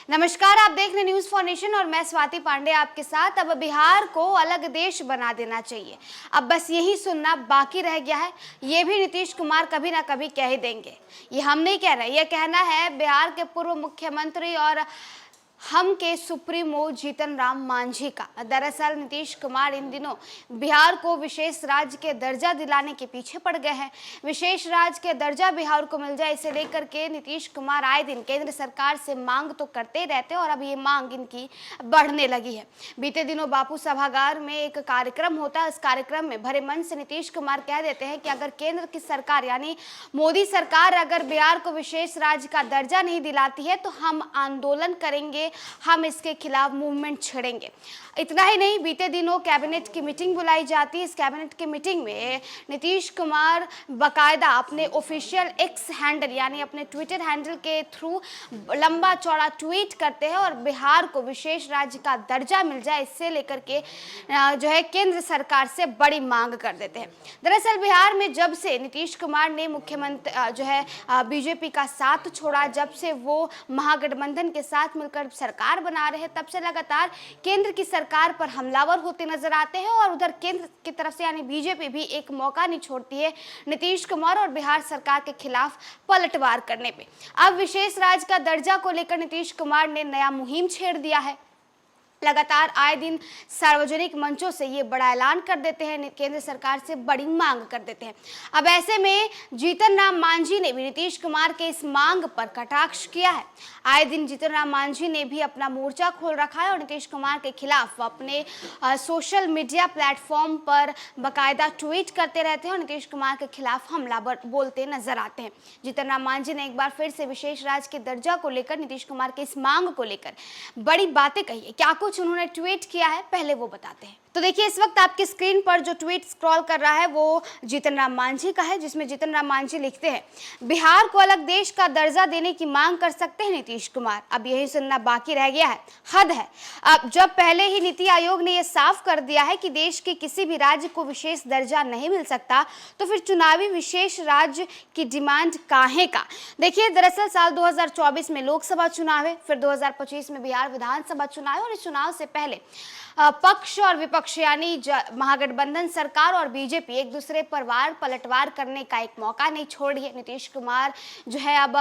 नमस्कार, आप देख रहे न्यूज फॉर नेशन और मैं स्वाति पांडे आपके साथ। अब बिहार को अलग देश बना देना चाहिए, अब बस यही सुनना बाकी रह गया है। ये भी नीतीश कुमार कभी ना कभी कह ही देंगे। ये हम नहीं कह रहे, ये कहना है बिहार के पूर्व मुख्यमंत्री और हम के सुप्रीमो जीतन राम मांझी का। दरअसल नीतीश कुमार इन दिनों बिहार को विशेष राज्य के दर्जा दिलाने के पीछे पड़ गए हैं। विशेष राज्य के दर्जा बिहार को मिल जाए, इसे लेकर के नीतीश कुमार आए दिन केंद्र सरकार से मांग तो करते ही रहते हैं और अब ये मांग इनकी बढ़ने लगी है। बीते दिनों बापू सभागार में एक कार्यक्रम होता है, इस कार्यक्रम में भरे मन से नीतीश कुमार कह देते हैं कि अगर केंद्र की सरकार यानी मोदी सरकार अगर बिहार को विशेष राज्य का दर्जा नहीं दिलाती है तो हम आंदोलन करेंगे, हम इसके खिलाफ मूवमेंट छेड़ेंगे। इतना ही नहीं, बीते दिनों कैबिनेट की मीटिंग बुलाई जाती है। इस कैबिनेट की मीटिंग में नीतीश कुमार बकायदा अपने ऑफिशियल एक्स हैंडल यानी अपने ट्विटर हैंडल के थ्रू लंबा चौड़ा ट्वीट करते हैं और बिहार को विशेष राज्य का दर्जा मिल जाए, इससे लेकर के जो है केंद्र सरकार से बड़ी मांग कर देते हैं। दरअसल बिहार में जब से नीतीश कुमार ने मुख्यमंत्री जो है बीजेपी का साथ छोड़ा, जब से वो महागठबंधन के साथ मिलकर सरकार बना रहे हैं, तब से लगातार केंद्र की सरकार पर हमलावर होते नजर आते हैं और उधर केंद्र की तरफ से यानी बीजेपी भी एक मौका नहीं छोड़ती है नीतीश कुमार और बिहार सरकार के खिलाफ पलटवार करने पे। अब विशेष राज्य का दर्जा को लेकर नीतीश कुमार ने नया मुहिम छेड़ दिया है। लगातार आए दिन सार्वजनिक मंचों से ये बड़ा ऐलान कर देते हैं, केंद्र सरकार से बड़ी मांग कर देते हैं। अब ऐसे में जीतन राम मांझी ने भी नीतीश कुमार के इस मांग पर कटाक्ष किया है। आए दिन जीतन राम मांझी ने भी अपना मोर्चा खोल रखा है और नीतीश कुमार के खिलाफ अपने सोशल मीडिया प्लेटफॉर्म पर बाकायदा ट्वीट करते रहते हैं और नीतीश कुमार के खिलाफ हमला बोलते नजर आते हैं। जीतन राम मांझी ने एक बार फिर से विशेष राज्य के दर्जा को लेकर नीतीश कुमार के इस मांग को लेकर बड़ी बातें कही है। क्या कुछ उन्होंने ट्वीट किया है, पहले वो बताते हैं। तो देखिए, इस वक्त आपकी स्क्रीन पर जो ट्वीट स्क्रॉल कर रहा है वो जीतन राम मांझी का है, जिसमें जीतन राम मांझी लिखते हैं, बिहार को अलग देश का दर्जा देने की मांग कर सकते हैं नीतीश कुमार, अब यही सुनना बाकी रह गया है। हद है। अब जब पहले ही नीति आयोग ने यह साफ कर दिया है कि देश के किसी भी राज्य को विशेष दर्जा नहीं मिल सकता, तो फिर चुनावी विशेष राज्य की डिमांड काहे का। देखिए, दरअसल साल 2024 में लोकसभा चुनाव है, फिर 2025 में बिहार विधानसभा चुनाव है और इस चुनाव से पहले पक्ष और विपक्ष यानी महागठबंधन सरकार और बीजेपी एक दूसरे पर वार पलटवार करने का एक मौका नहीं छोड़ी है। नीतीश कुमार जो है अब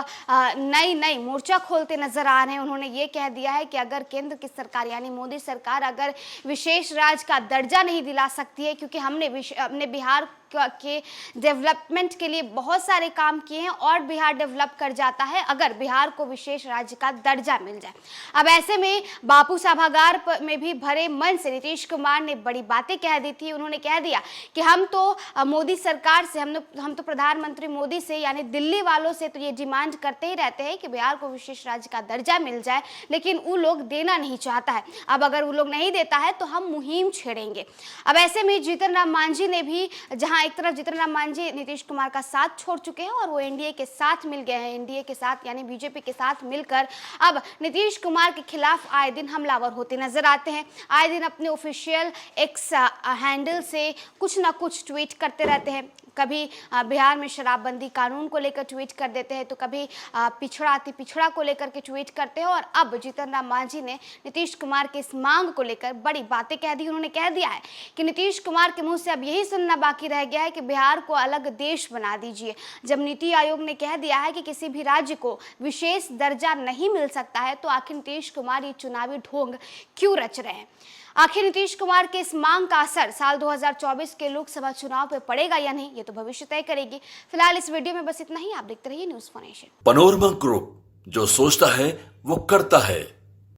नई मोर्चा खोलते नजर आ रहे हैं। उन्होंने ये कह दिया है कि अगर केंद्र की सरकार यानी मोदी सरकार अगर विशेष राज्य का दर्जा नहीं दिला सकती है, क्योंकि हमने बिहार के डेवलपमेंट के लिए बहुत सारे काम किए हैं और बिहार डेवलप कर जाता है अगर बिहार को विशेष राज्य का दर्जा मिल जाए। अब ऐसे में बापू सभागार में भी भरे मन से नीतीश कुमार ने बड़ी बातें कह दी थी। उन्होंने कह दिया कि हम तो मोदी सरकार से हम तो प्रधानमंत्री मोदी से यानी दिल्ली वालों से तो ये डिमांड करते ही रहते हैं कि बिहार को विशेष राज्य का दर्जा मिल जाए, लेकिन वो लोग देना नहीं चाहता है। अब अगर वो लोग नहीं देता है तो हम मुहिम छेड़ेंगे। अब ऐसे में जीतन राम मांझी ने भी, जहां एक तरफ जीतन राम मांझी नीतीश कुमार का साथ छोड़ चुके हैं और वो एनडीए के साथ मिल गए हैं, एनडीए के साथ यानी बीजेपी के साथ मिलकर अब नीतीश कुमार के खिलाफ आए दिन हमलावर होते नजर आते हैं। आए दिन अपने ऑफिशियल एक्स हैंडल से कुछ ना कुछ ट्वीट करते रहते हैं। कभी बिहार में शराबबंदी कानून को लेकर ट्वीट कर देते हैं, तो कभी अति पिछड़ा को लेकर के ट्वीट करते हैं और अब जीतन राम मांझी ने नीतीश कुमार के इस मांग को लेकर बड़ी बातें कह दी। उन्होंने कह दिया है कि नीतीश कुमार के मुंह से अब यही सुनना बाकी रह गया है कि बिहार को अलग देश बना दीजिए। जब नीति आयोग ने कह दिया है कि किसी भी राज्य को विशेष दर्जा नहीं मिल सकता है, तो आखिर नीतीश कुमार ये चुनावी ढोंग क्यों रच रहे हैं। आखिर नीतीश कुमार के इस मांग का असर साल 2024 के लोकसभा चुनाव पर पड़ेगा या नहीं, ये तो भविष्य तय करेगी। फिलहाल इस वीडियो में बस इतना ही। आप देखते रहिए news for nation. Panorama group, जो सोचता है वो करता है।